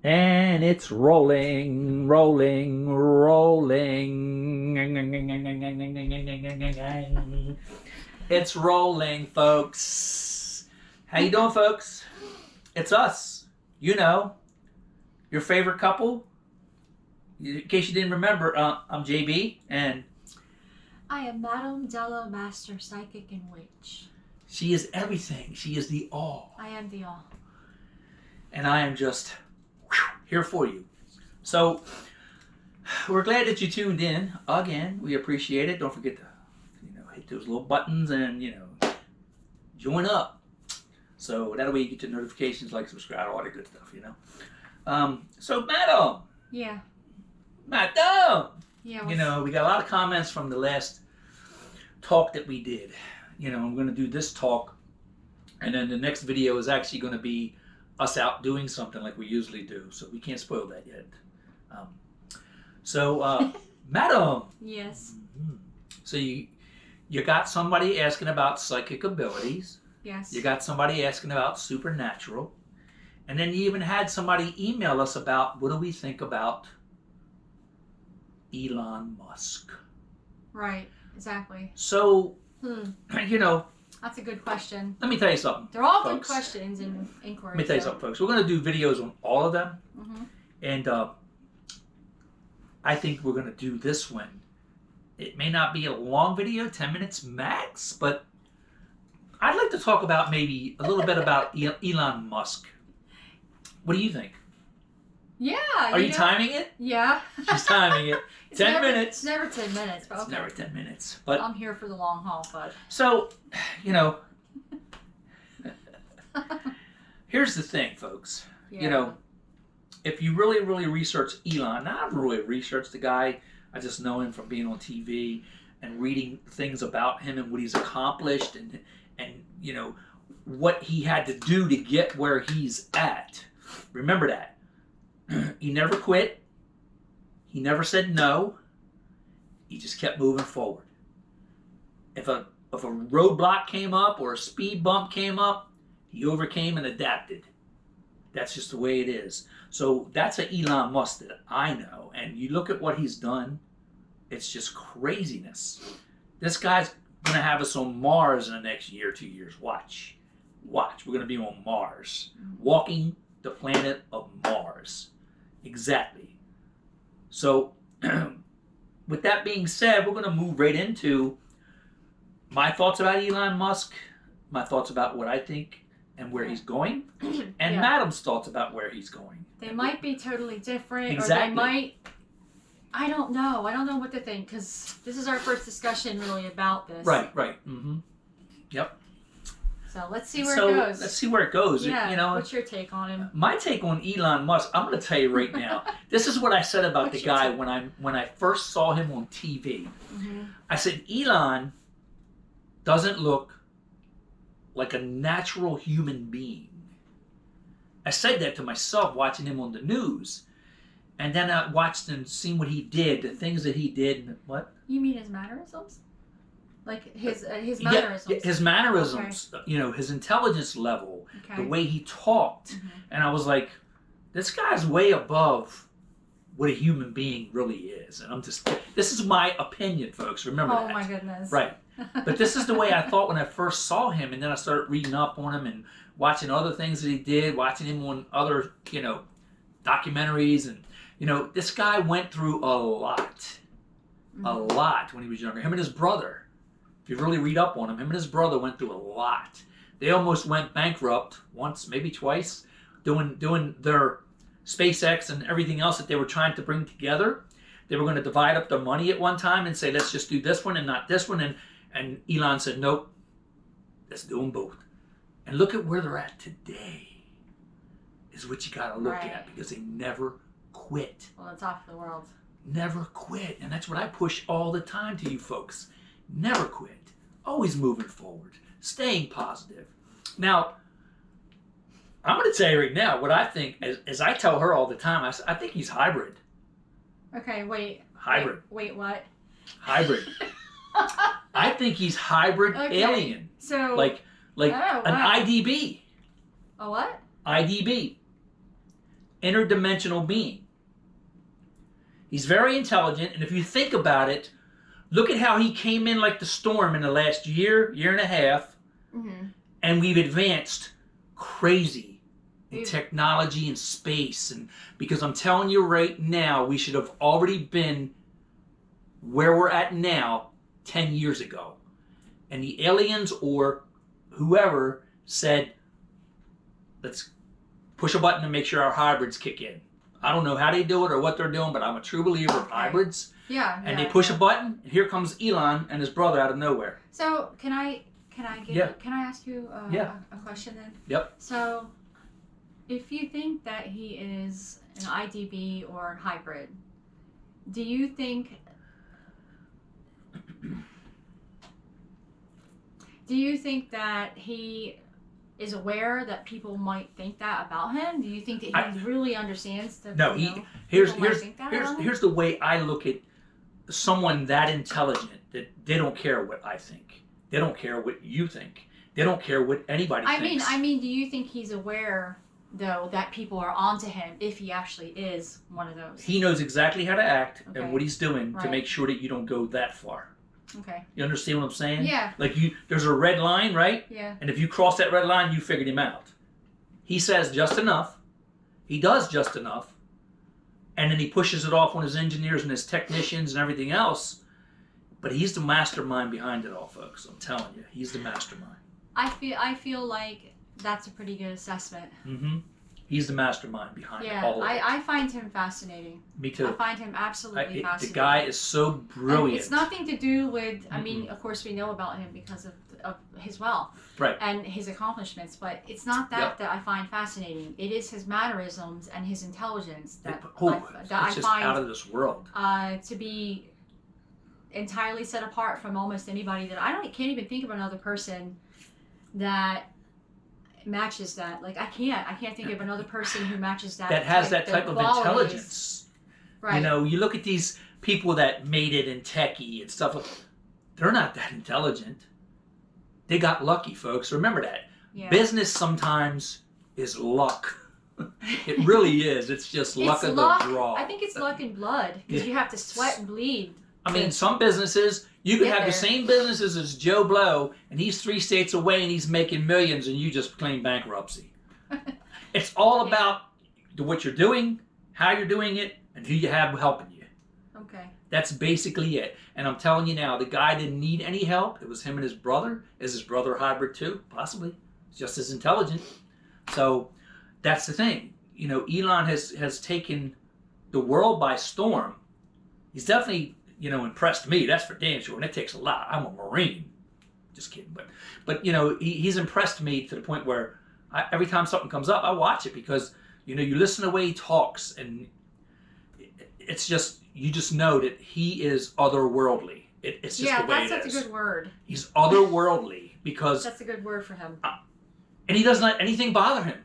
And it's rolling, rolling, rolling. It's rolling, folks. How you doing, folks? It's us. You know, your favorite couple. In case you didn't remember, I'm JB, and I am Madam Della, Master Psychic and Witch. She is everything. She is the all. I am the all. And I am just here for you. So we're glad that you tuned in again. We appreciate it. Don't forget to hit those little buttons and join up. So that way you get your notifications, like, subscribe, all that good stuff. So Madam. Yeah. Madam. Yeah. We got a lot of comments from the last talk that we did. I'm going to do this talk, and then the next video is actually going to be us out doing something like we usually do, so we can't spoil that yet. Madam. Yes. So you got somebody asking about psychic abilities. Yes. You got somebody asking about supernatural, and then you even had somebody email us about what do we think about Elon Musk. Right. Exactly. So, That's a good question. let me tell you something. They're all folks. good questions and inquiries. Let me tell you something, folks. We're going to do videos on all of them. Mm-hmm. And I think we're going to do this one. It may not be a long video, 10 minutes max, but I'd like to talk about maybe a little bit about Elon Musk. What do you think? Yeah. Are you timing it? Yeah. She's timing it. 10 minutes. It's never 10 minutes. But It's okay. never 10 minutes. But I'm here for the long haul, bud. so, here's the thing, folks. Yeah. If you really, really research Elon, now I've really researched the guy. I just know him from being on TV and reading things about him and what he's accomplished and what he had to do to get where he's at. Remember that. He never quit. He never said no. He just kept moving forward. If a roadblock came up or a speed bump came up, he overcame and adapted. That's just the way it is. So that's an Elon Musk that I know. And you look at what he's done, it's just craziness. This guy's going to have us on Mars in the next year, 2 years. Watch. We're going to be on Mars. Walking the planet of Mars. Exactly. So, with that being said, we're going to move right into my thoughts about Elon Musk, my thoughts about what I think and where he's going, and Madam's thoughts about where he's going. They might be totally different. Exactly. Or they might... I don't know. I don't know what to think, because this is our first discussion really about this. Right. Mm-hmm. Yep. So let's see where it goes. Let's see where it goes. Yeah. What's your take on him? My take on Elon Musk, I'm going to tell you right now. This is what I said about the guy when I first saw him on TV. Mm-hmm. I said, Elon doesn't look like a natural human being. I said that to myself watching him on the news. And then I watched and seen what he did, the things that he did. And what? You mean his mannerisms? Like his mannerisms? Yeah, his mannerisms, okay. His intelligence level, okay. The way he talked. Mm-hmm. And I was like, this guy's way above what a human being really is. And this is my opinion, folks. Remember that. Oh my goodness. Right. But this is the way I thought when I first saw him. And then I started reading up on him and watching other things that he did, watching him on other, documentaries. And, this guy went through a lot. Mm-hmm. A lot when he was younger. Him and his brother. If you really read up on him and his brother went through a lot. They almost went bankrupt once, maybe twice, doing their SPACEX and everything else that they were trying to bring together. They were going to divide up their money at one time and say, let's just do this one and not this one. And Elon said, nope, let's do them both. And look at where they're at today is what you got to look at, because they never quit. Well, the top of the world. Never quit. And that's what I push all the time to you folks. Never quit. Always moving forward. Staying positive. Now, I'm going to tell you right now what I think, as I tell her all the time, I think he's hybrid. Okay, wait. Hybrid. Wait, what? Hybrid. I think he's hybrid alien. So like an IDB. A what? IDB. interdimensional being. He's very intelligent, and if you think about it, look at how he came in like the storm in the last year and a half, and we've advanced crazy in technology and space. And because I'm telling you right now, we should have already been where we're at now 10 years ago. And the aliens or whoever said, let's push a button and make sure our hybrids kick in. I don't know how they do it or what they're doing, but I'm a true believer of hybrids. Yeah. And they push a button, and here comes Elon and his brother out of nowhere. So can I ask you a question then? Yep. So if you think that he is an IDB or a hybrid, do you think that he is aware that people might think that about him? Do you think that he really understands that? No, here's the way I look at someone that intelligent, that they don't care what I think. They don't care what you think. They don't care what anybody thinks. I mean, do you think he's aware though that people are onto him if he actually is one of those? He knows exactly how to act and what he's doing to make sure that you don't go that far. Okay. You understand what I'm saying? Yeah. Like there's a red line, right? Yeah. And if you cross that red line, you figured him out. He says just enough. He does just enough. And then he pushes it off on his engineers and his technicians and everything else. But he's the mastermind behind it all, folks. I'm telling you, he's the mastermind. I feel like that's a pretty good assessment. Mm-hmm. He's the mastermind behind all of it. I find him fascinating. Me too. I find him absolutely fascinating. The guy is so brilliant. And it's nothing to do with, I mean, of course we know about him because of his wealth. Right. And his accomplishments, but it's not that I find fascinating. It is his mannerisms and his intelligence that I just find out of this world. To be entirely set apart from almost anybody that can't even think of another person that matches that. Like I can't think of another person who matches that. That has that type of intelligence. Right. You know, you look at these people that made it in techie and stuff. They're not that intelligent. They got lucky, folks. Remember that. Yeah. Business sometimes is luck. It really is. It's just luck of the draw. I think it's luck and blood because you have to sweat and bleed. I mean, some businesses, you could have the same businesses as Joe Blow, and he's 3 states away and he's making millions, and you just claim bankruptcy. It's all about what you're doing, how you're doing it, and who you have helping you. Okay. That's basically it. And I'm telling you now, the guy didn't need any help. It was him and his brother. Is his brother a hybrid too? Possibly. He's just as intelligent. So that's the thing. You know, Elon has taken the world by storm. He's definitely, you know, impressed me. That's for damn sure. And it takes a lot. I'm a Marine. Just kidding. But you know, he's impressed me to the point where every time something comes up, I watch it because, you know, you listen to the way he talks, and it's just, you just know that he is otherworldly. It's just the way it is. Yeah, that's a good word. He's otherworldly because... That's a good word for him. And he doesn't let anything bother him.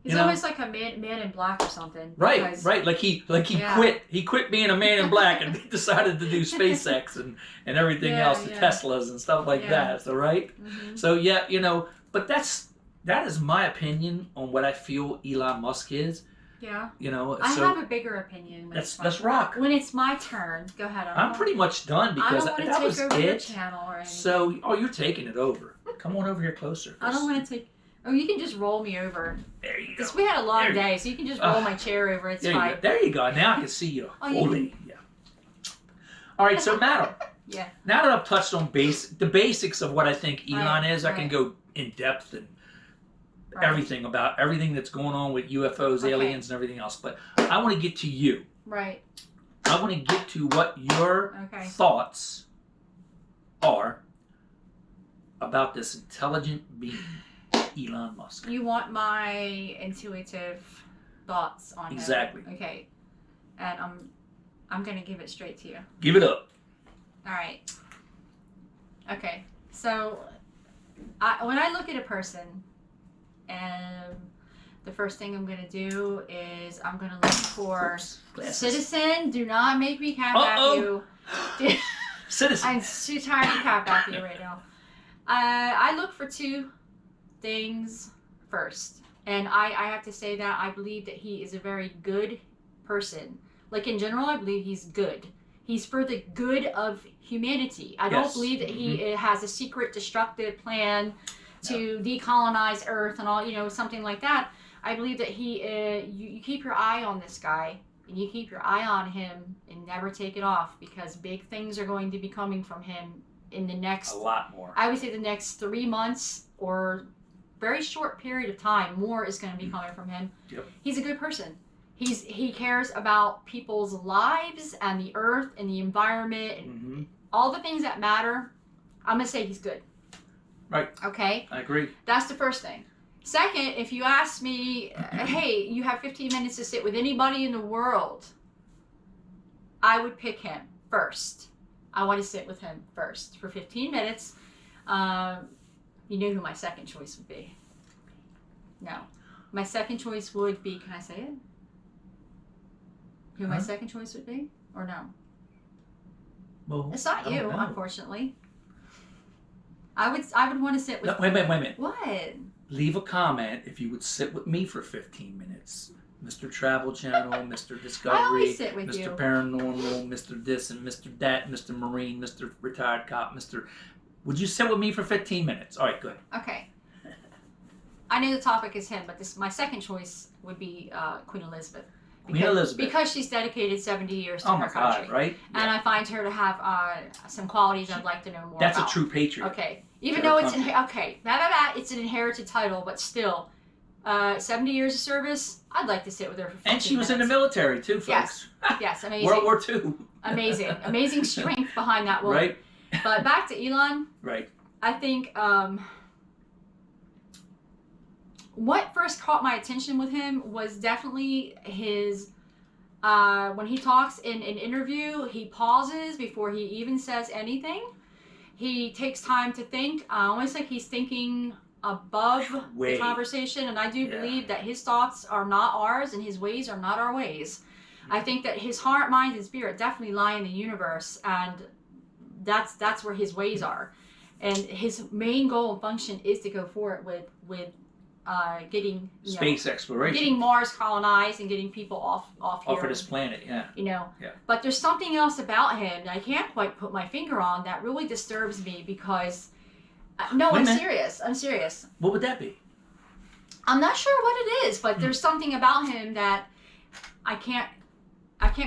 He's always like a man in black or something. Right, right. Like he quit. He quit being a man in black and decided to do SpaceX and everything else, the Teslas and stuff like that. So So yeah, you know, but that is my opinion on what I feel Elon Musk is. Yeah. You know, I have a bigger opinion. Let's rock. When it's my turn, go ahead. I'm pretty much done because that was it. I don't want to take over your channel or anything. So, you're taking it over. Come on over here closer. I don't want to take. Oh, you can just roll me over. There you go. Because we had a long day, so you can just roll my chair over. It's fine. There you go. Now I can see you fully. Yeah. All right, so Madam. Yeah. Now that I've touched on the basics of what I think Elon is, I can go in depth and everything about everything that's going on with UFOs, aliens, and everything else. But I want to get to you. Right. I want to get to what your thoughts are about this intelligent being, Elon Musk. You want my intuitive thoughts on him. Exactly. Okay. And I'm gonna give it straight to you. Give it up. All right. Okay. So when I look at a person, and the first thing I'm gonna do is I'm gonna look for citizen. Do not make me cap at you. Citizen. I'm too tired to cap at you right now. I look for 2 things first. And I have to say that I believe that he is a very good person. Like in general, I believe he's good. He's for the good of humanity. I don't believe that he has a secret destructive plan to decolonize Earth and all, you know, something like that. I believe that you keep your eye on this guy, and you keep your eye on him and never take it off, because big things are going to be coming from him in the next, a lot more. I would say the next 3 months or very short period of time. More is going to be coming from him. Yep. He's a good person. He cares about people's lives and the earth and the environment and all the things that matter. I'm going to say he's good. Right. Okay? I agree. That's the first thing. Second, if you ask me, hey, you have 15 minutes to sit with anybody in the world, I would pick him first. I want to sit with him first for 15 minutes. You know who my second choice would be? No. My second choice would be, can I say it? Who my second choice would be? Or no? Well, it's not you, unfortunately. I would want to sit with... No, wait a minute. What? Leave a comment if you would sit with me for 15 minutes. Mr. Travel Channel, Mr. Discovery, I always sit with Mr. you. Paranormal, Mr. This and Mr. That, Mr. Marine, Mr. Retired Cop, Mr. Would you sit with me for 15 minutes? All right, good. Okay. I know the topic is him, but my second choice would be Queen Elizabeth. Queen Elizabeth. Because she's dedicated 70 years to her country. Oh my God, right? And I find her to have some qualities I'd like to know more That's about. a true patriot. Okay. Even though it's it's an inherited title, but still, 70 years of service, I'd like to sit with her for 15 And she was minutes. in the military too, folks. Yes. Yes, amazing. World War II. Amazing. Amazing strength behind that woman. Right. But back to Elon. Right. I think what first caught my attention with him was definitely his, when he talks in an interview, he pauses before he even says anything. He takes time to think, almost like he's thinking above the conversation, and I do believe that his thoughts are not ours and his ways are not our ways. I think that his heart, mind, and spirit definitely lie in the universe, and that's where his ways are. And his main goal and function is to go for it with getting space exploration, getting Mars colonized, and getting people off here. Off of this planet, yeah. You know. Yeah. But there's something else about him that I can't quite put my finger on that really disturbs me because. No, I'm serious. I'm serious. What would that be? I'm not sure what it is, but there's something about him that I can't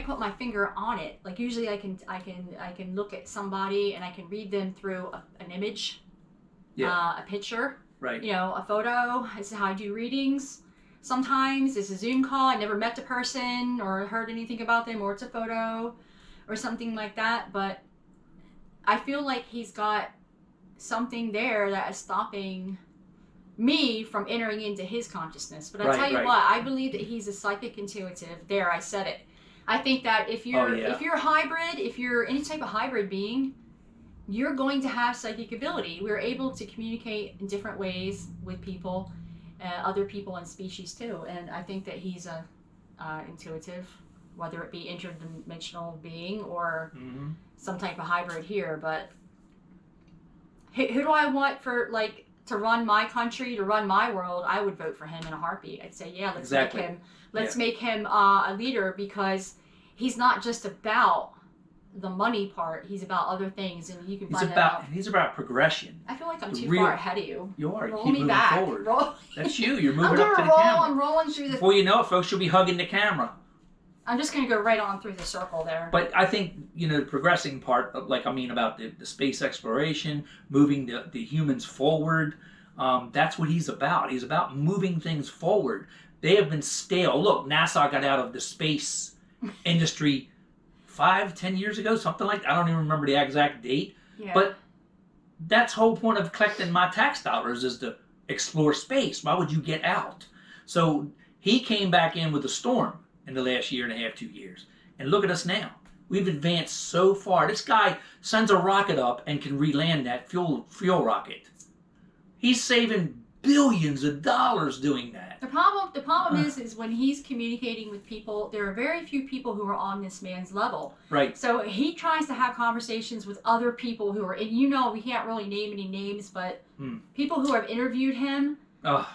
put my finger on it. Like usually I can look at somebody and I can read them through an image, a picture, right? You know, a photo. This is how I do readings. Sometimes it's a Zoom call. I never met the person or heard anything about them, or it's a photo or something like that. But I feel like he's got something there that is stopping me from entering into his consciousness. But I'll tell you what, I believe that he's a psychic intuitive. There, I said it. I think that if you're a hybrid, if you're any type of hybrid being, you're going to have psychic ability. We're able to communicate in different ways with people, other people and species too. And I think that he's a intuitive, whether it be interdimensional being or some type of hybrid here. But who do I want for to run my country, to run my world? I would vote for him in a heartbeat. I'd say, yeah, let's make him a leader, because he's not just about the money part. He's about other things, and you can find that out. He's about progression. I feel like I'm too far ahead of you. You are. Roll Keep me moving back. forward. Roll. That's you. You're moving up to the camera. I'm rolling through the. Before you know it, folks, you'll be hugging the camera. I'm just going to go right on through the circle there. But I think, the progressing part, about the space exploration, moving the humans forward, that's what he's about. He's about moving things forward. They have been stale. Look, NASA got out of the space industry 5-10 years ago, something like that. I don't even remember the exact date. Yeah. But that's the whole point of collecting my tax dollars, is to explore space. Why would you get out? So he came back in with a storm in the last year and a half, 2 years. And look at us now. We've advanced so far. This guy sends a rocket up and can re-land that fuel rocket. He's saving billions of dollars doing that. The problem is when he's communicating with people, there are very few people who are on this man's level. Right. So he tries to have conversations with other people who are, and we can't really name any names, but people who have interviewed him,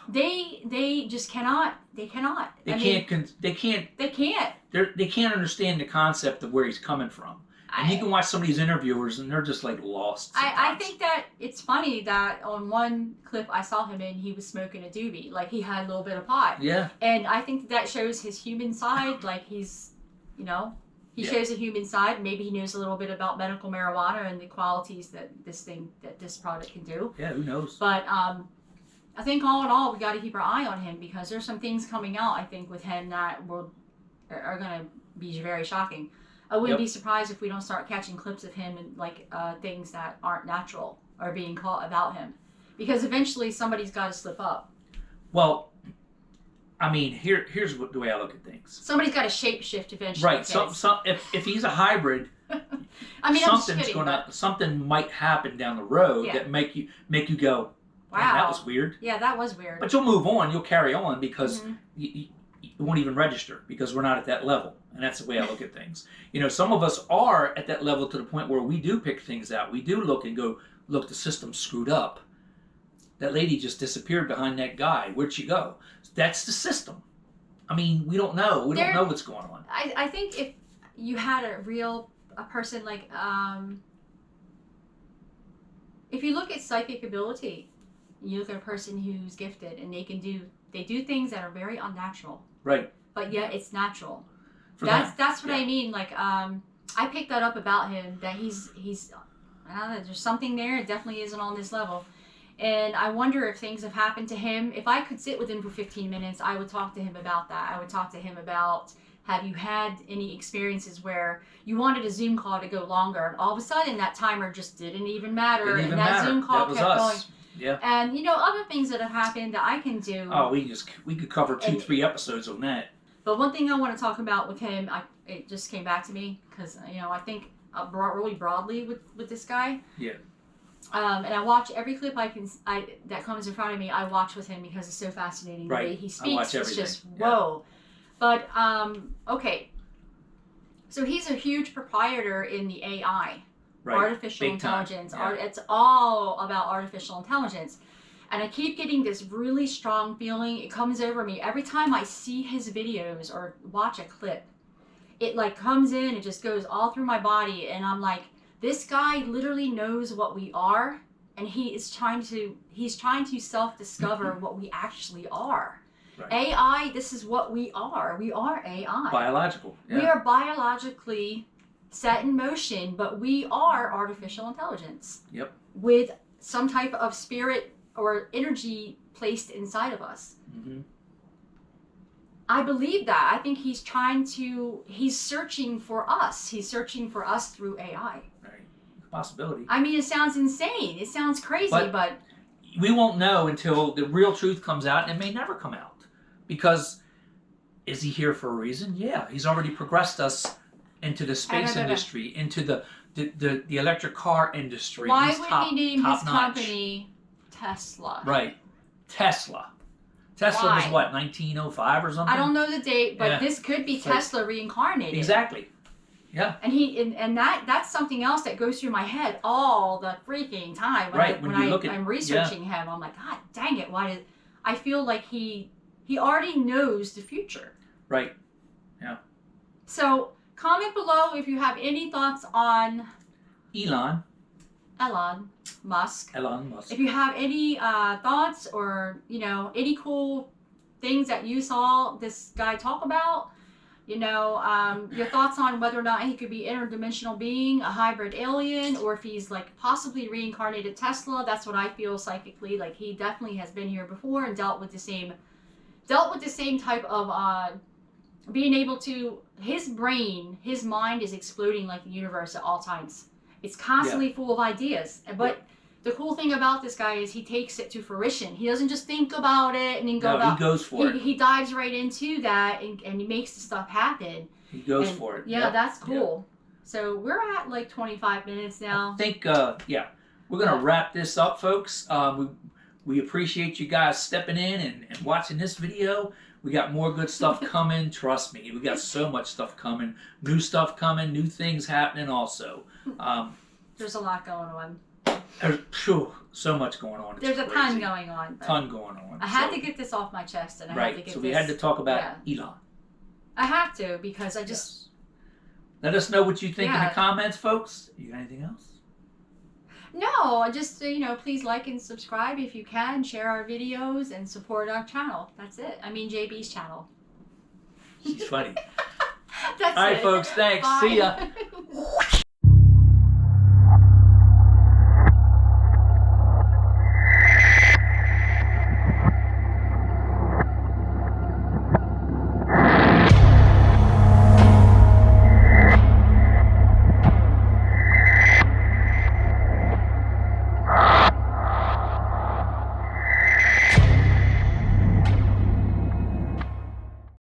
They just cannot. They cannot. They can't. They can't understand the concept of where he's coming from. And you can watch some of these interviewers, and they're just like lost. I think that it's funny that on one clip I saw him in, he was smoking a doobie, like he had a little bit of pot. Yeah. And I think that shows his human side, like he's, you know, he shows a human side. Maybe he knows a little bit about medical marijuana and the qualities that this product can do. Yeah, who knows? But I think all in all, we got to keep our eye on him because there's some things coming out, I think, with him that are going to be very shocking. I wouldn't be surprised if we don't start catching clips of him and like things that aren't natural are being caught about him, because eventually somebody's got to slip up. Well, I mean, here's the way I look at things. Somebody's got to shape shift eventually. Right. If he's a hybrid, I mean, something might happen down the road that make you go, wow, that was weird. Yeah, that was weird. But you'll move on. You'll carry on because you won't even register because we're not at that level. And that's the way I look at things. You know, some of us are at that level to the point where we do pick things out. We do look and go, look, the system's screwed up. That lady just disappeared behind that guy. Where'd she go? That's the system. I mean, we don't know. We don't know what's going on. I think if you had a person like, if you look at psychic ability, you look at a person who's gifted and they do things that are very unnatural. Right. But yet it's natural. That's what I mean. Like, I picked that up about him, that he's I don't know, there's something there. It definitely isn't on this level. And I wonder if things have happened to him. If I could sit with him for 15 minutes, I would talk to him about that. I would talk to him about, have you had any experiences where you wanted a Zoom call to go longer and all of a sudden that timer just didn't even matter and that Zoom call kept going. Yeah. And you know, other things that have happened that I can do. Oh, we could cover 2-3 episodes on that. But one thing I want to talk about with him, it just came back to me because, you know, I think really broadly with this guy. Yeah. And I watch every clip that comes in front of me. I watch with him because it's so fascinating. The way he speaks, it's just whoa. But okay, so he's a huge proprietor in the AI, artificial intelligence. It's all about artificial intelligence. And I keep getting this really strong feeling. It comes over me every time I see his videos or watch a clip. It like comes in, it just goes all through my body, and I'm like, this guy literally knows what we are, and he's trying to self-discover what we actually are. Right. AI, this is what we are. We are AI. Biological. Yeah. We are biologically set in motion, but we are artificial intelligence. Yep. With some type of spirit or energy placed inside of us. Mm-hmm. I believe that. I think he's searching for us. He's searching for us through AI. Right. Possibility. I mean, it sounds insane. It sounds crazy, but we won't know until the real truth comes out, and it may never come out. Because is he here for a reason? Yeah. He's already progressed us into the space industry, into the electric car industry. Why would he name his company Tesla? Right. Tesla was what, 1905 or something? I don't know the date, but this could be Tesla reincarnated. Exactly. Yeah. And that's something else that goes through my head all the freaking time when I'm researching him. I'm like, God dang it! I feel like he already knows the future. Right. Yeah. So comment below if you have any thoughts on Elon Musk. ELONMUSK. If you have any thoughts or, you know, any cool things that you saw this guy talk about, you know, your thoughts on whether or not he could be interdimensional being, a hybrid alien, or if he's like possibly reincarnated Tesla. That's what I feel psychically. Like he definitely has been here before and dealt with the same type of being able to, his mind is exploding like the universe at all times. It's constantly full of ideas. But the cool thing about this guy is he takes it to fruition. He doesn't just think about it and then go about. He goes for it. He dives right into that and he makes the stuff happen. He goes for it. Yeah, that's cool. So we're at like 25 minutes now. I think, we're going to wrap this up, folks. We appreciate you guys stepping in and watching this video. We got more good stuff coming. Trust me, we got so much stuff coming. New stuff coming, new things happening also. There's a lot going on. There's so much going on. It's There's a crazy. ton going on. But Ton going on. I had to get this off my chest, and I had to get so this. we had to talk about Elon. I have to because I just. Yes. Let us know what you think in Yeah. the comments, folks. You got anything else? No, just please like and subscribe if you can. Share our videos and support our channel. That's it. I mean JB's channel. She's funny. That's All right, it. folks. Thanks. Bye. See ya.